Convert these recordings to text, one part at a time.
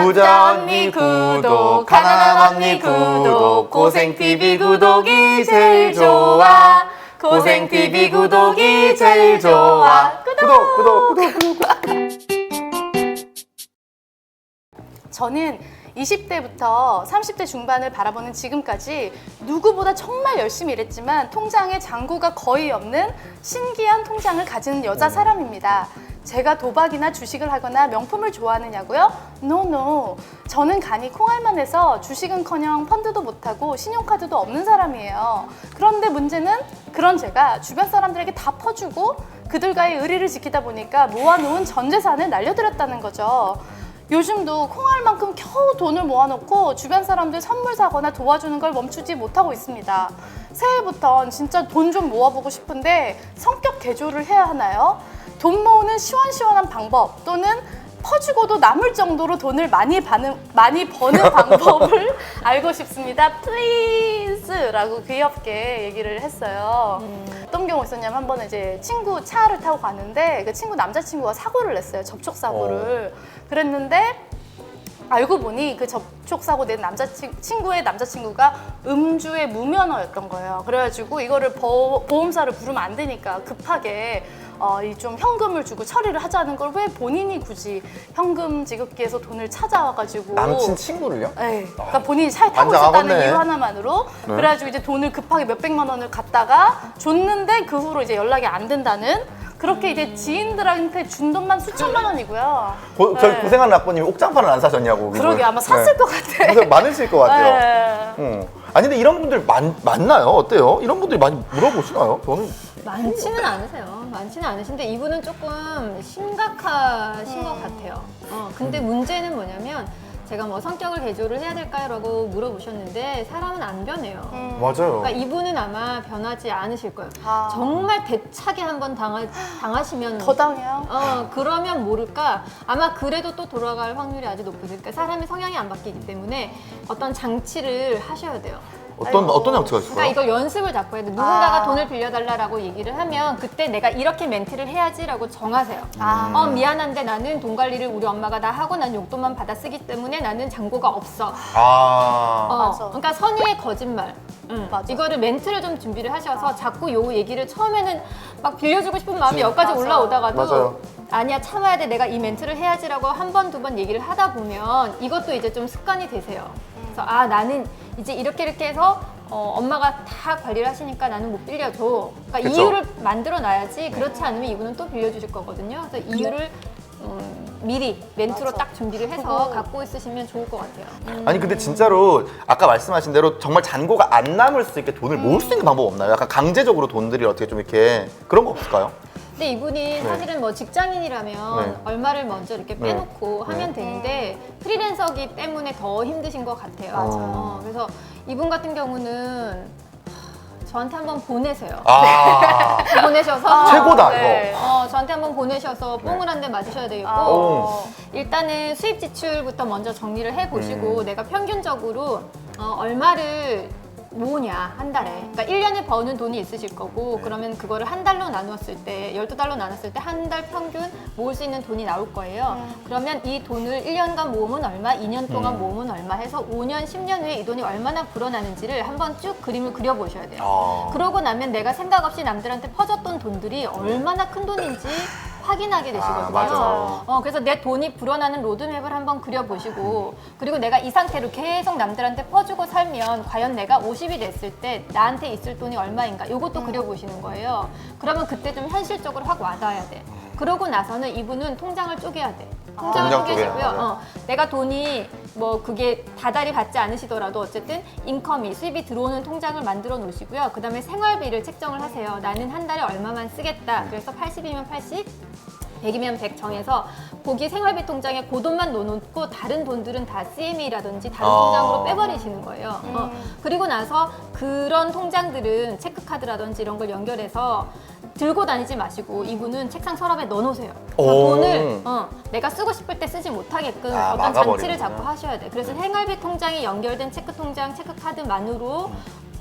부자 언니 구독, 가난한 언니 구독, 고생TV 구독이 제일 좋아. 고생TV 구독이 제일 좋아. 구독. 저는 20대부터 30대 중반을 바라보는 지금까지 누구보다 정말 열심히 일했지만 통장에 잔고가 거의 없는 신기한 통장을 가진 여자 사람입니다. 제가 도박이나 주식을 하거나 명품을 좋아하느냐고요? No. 저는 간이 콩알만 해서 주식은커녕 펀드도 못하고 신용카드도 없는 사람이에요. 그런데 문제는 그런 제가 주변 사람들에게 다 퍼주고 그들과의 의리를 지키다 보니까 모아놓은 전 재산을 날려드렸다는 거죠. 요즘도 콩알만큼 겨우 돈을 모아놓고 주변 사람들 선물 사거나 도와주는 걸 멈추지 못하고 있습니다. 새해부턴 진짜 돈 좀 모아보고 싶은데 성격 개조를 해야 하나요? 돈 모으는 시원시원한 방법 또는 퍼주고도 남을 정도로 돈을 많이 버는 방법을 알고 싶습니다. Please! 라고 귀엽게 얘기를 했어요. 어떤 경우 있었냐면 한 번은 이제 친구 차를 타고 가는데 그 친구 남자친구가 사고를 냈어요. 접촉사고를. 그랬는데 알고 보니 그 접촉사고 낸 친구의 남자친구가 음주의 무면허였던 거예요. 그래가지고 이거를 보험사를 부르면 안 되니까 급하게 이 좀 현금을 주고 처리를 하자는 걸 왜 본인이 굳이 현금 지급기에서 돈을 찾아와가지고 남친 친구를요? 네. 그러니까 본인이 차에 타고 있었다는 이유 하나만으로 그래가지고 이제 돈을 급하게 몇백만 원을 갖다가 줬는데 그 후로 이제 연락이 안 된다는 그렇게 이제 지인들한테 준 돈만 수천만 원이고요. 저희 고생하는 아버님이 옥장판을 안 사셨냐고. 그러게 아마 샀을 것 같아. 고생 많으실 것 같아요. 아니 근데 이런 분들 많나요? 어때요? 이런 분들이 많이 물어보시나요? 저는 많지는 않으세요. 많지는 않으신데 이분은 조금 심각하신 것 같아요. 근데 문제는 뭐냐면 제가 뭐 성격을 개조를 해야 될까요? 라고 물어보셨는데 사람은 안 변해요. 맞아요. 그러니까 이분은 아마 변하지 않으실 거예요. 아. 정말 대차게 한번 당하시면 더 당해요? 그러면 모를까 아마 그래도 또 돌아갈 확률이 아주 높으니까 그러니까 사람의 성향이 안 바뀌기 때문에 어떤 장치를 하셔야 돼요. 어떤 장치가 있을까요? 그러니까 이걸 연습을 자꾸 해야 돼. 누군가가 돈을 빌려달라고 얘기를 하면 그때 내가 이렇게 멘트를 해야지라고 정하세요. 미안한데 나는 돈 관리를 우리 엄마가 다 하고 난 용돈만 받아 쓰기 때문에 나는 잔고가 없어. 맞아. 그러니까 선의의 거짓말. 맞아. 이거를 멘트를 좀 준비를 하셔서 자꾸 요 얘기를 처음에는 막 빌려주고 싶은 마음이 여기까지 맞아. 올라오다가도 맞아요. 아니야 참아야 돼 내가 이 멘트를 해야지라고 한 번 두 번 얘기를 하다 보면 이것도 이제 좀 습관이 되세요. 그래서 나는 이제 이렇게 해서 엄마가 다 관리를 하시니까 나는 못 빌려줘. 그러니까 그쵸? 이유를 만들어 놔야지 그렇지 않으면 이분은 또 빌려주실 거거든요. 그래서 이유를 미리 멘트로 맞아. 딱 준비를 해서 갖고 있으시면 좋을 것 같아요. 아니 근데 진짜로 아까 말씀하신 대로 정말 잔고가 안 남을 수 있게 돈을 모을 수 있는 방법 없나요? 약간 강제적으로 돈들이 어떻게 좀 이렇게 그런 거 없을까요? 근데 이분이 사실은 뭐 직장인이라면 얼마를 먼저 이렇게 빼놓고 하면 되는데 프리랜서기 때문에 더 힘드신 것 같아요. 그래서 이분 같은 경우는 저한테 한번 보내세요. 보내셔서 최고다 이거. 저한테 한번 보내셔서 뽕을 한 대 맞으셔야 되겠고 일단은 수입 지출부터 먼저 정리를 해보시고 내가 평균적으로 얼마를 모으냐 한 달에 그러니까 1년에 버는 돈이 있으실 거고 그러면 그거를 한 달로 나누었을 때 12달로 나눴을 때 한 달 평균 모을 수 있는 돈이 나올 거예요. 그러면 이 돈을 1년간 모으면 얼마, 2년 동안 모으면 얼마 해서 5년, 10년 후에 이 돈이 얼마나 불어나는지를 한번 쭉 그림을 그려보셔야 돼요. 그러고 나면 내가 생각 없이 남들한테 퍼줬던 돈들이 얼마나 큰 돈인지 확인하게 되시거든요. 맞아. 그래서 내 돈이 불어나는 로드맵을 한번 그려보시고 그리고 내가 이 상태로 계속 남들한테 퍼주고 살면 과연 내가 50이 됐을 때 나한테 있을 돈이 얼마인가 이것도 그려보시는 거예요. 그러면 그때 좀 현실적으로 확 와닿아야 돼. 그러고 나서는 이분은 통장을 쪼개야 돼. 통장을 통장 쪼개시고요. 쪼개요. 내가 돈이 뭐 그게 다달이 받지 않으시더라도 어쨌든 인컴이 수입이 들어오는 통장을 만들어 놓으시고요. 그 다음에 생활비를 책정을 하세요. 나는 한 달에 얼마만 쓰겠다. 그래서 80이면 80, 100이면 100 정해서 거기 생활비 통장에 그 돈만 넣어놓고 다른 돈들은 다 CM이라든지 다른 통장으로 빼버리시는 거예요. 그리고 나서 그런 통장들은 체크카드라든지 이런 걸 연결해서 들고 다니지 마시고 이분은 책상 서랍에 넣어놓으세요. 돈을 내가 쓰고 싶을 때 쓰지 못하게끔 어떤 장치를 자꾸 하셔야 돼. 그래서 생활비 통장이 연결된 체크 통장, 체크카드만으로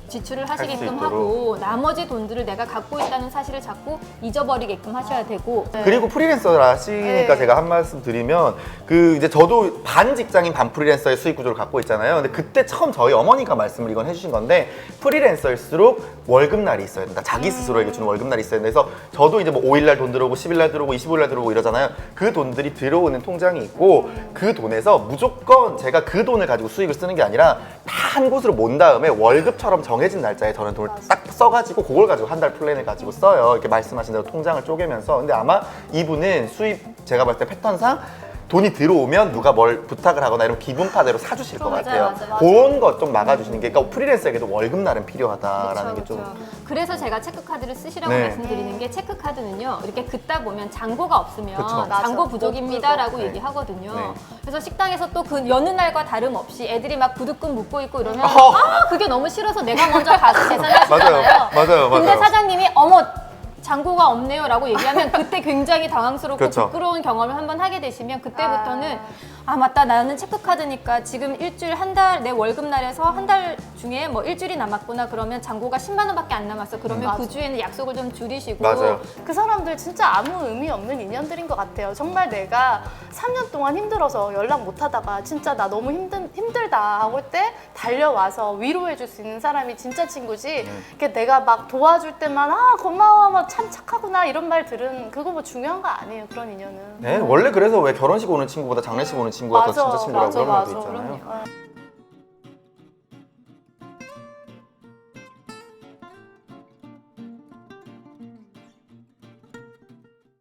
지출을 수 하시게끔 있도록. 하고 나머지 돈들을 내가 갖고 있다는 사실을 자꾸 잊어버리게끔 하셔야 되고 그리고 프리랜서라 하시니까 네. 제가 한 말씀 드리면 그 이제 저도 반 직장인 반 프리랜서의 수익 구조를 갖고 있잖아요. 근데 그때 처음 저희 어머니가 말씀을 이건 해주신 건데 프리랜서일수록 월급날이 있어야 된다. 자기 스스로에게 주는 월급날이 있어야 된다. 그래서 저도 이제 뭐 5일날 돈 들어오고 10일날 들어오고 25일날 들어오고 이러잖아요. 그 돈들이 들어오는 통장이 있고 그 돈에서 무조건 제가 그 돈을 가지고 수익을 쓰는 게 아니라 다 한 곳으로 모은 다음에 월급처럼 정해진 날짜에 저는 돈을 딱 써가지고 그걸 가지고 한 달 플랜을 가지고 써요. 이렇게 말씀하신 대로 통장을 쪼개면서. 근데 아마 이분은 수입 제가 봤을 때 패턴상 돈이 들어오면 누가 뭘 부탁을 하거나 이런 기분파대로 사주실 것 맞아요, 같아요. 맞아요. 그런 것 좀 막아주시는 게, 그러니까 프리랜서에게도 월급날은 필요하다라는 게 좀. 그래서 제가 체크카드를 쓰시라고 네. 말씀드리는 게 체크카드는요 이렇게 긋다 보면 잔고가 없으면 그쵸. 잔고 맞아. 부족입니다라고 네. 얘기하거든요. 네. 그래서 식당에서 또 그 여느 날과 다름없이 애들이 막 부득금 묻고 있고 이러면 어허. 아 그게 너무 싫어서 내가 먼저 가서 계산하시잖아요. 맞아요. 근데 사장님이 어머 잔고가 없네요 라고 얘기하면 그때 굉장히 당황스럽고 그렇죠. 부끄러운 경험을 한번 하게 되시면 그때부터는 아 맞다 나는 체크카드니까 지금 일주일 한 달 내 월급날에서 한 달 중에 뭐 일주일이 남았구나 그러면 잔고가 10만 원밖에 안 남았어 그러면 맞아. 그 주에는 약속을 좀 줄이시고 맞아요. 그 사람들 진짜 아무 의미 없는 인연들인 것 같아요. 정말 내가 3년 동안 힘들어서 연락 못 하다가 진짜 나 너무 힘들다 하고 때 달려와서 위로해 줄 수 있는 사람이 진짜 친구지. 이렇게 내가 막 도와줄 때만 아 고마워 뭐 참 착하구나 이런 말 들은 그거 뭐 중요한 거 아니에요. 그런 인연은. 네, 원래 그래서 왜 결혼식 오는 친구보다 장례식 오는 친구가 더 진짜 친구라고 맞아, 그런 말도 맞아. 있잖아요. 그럼요.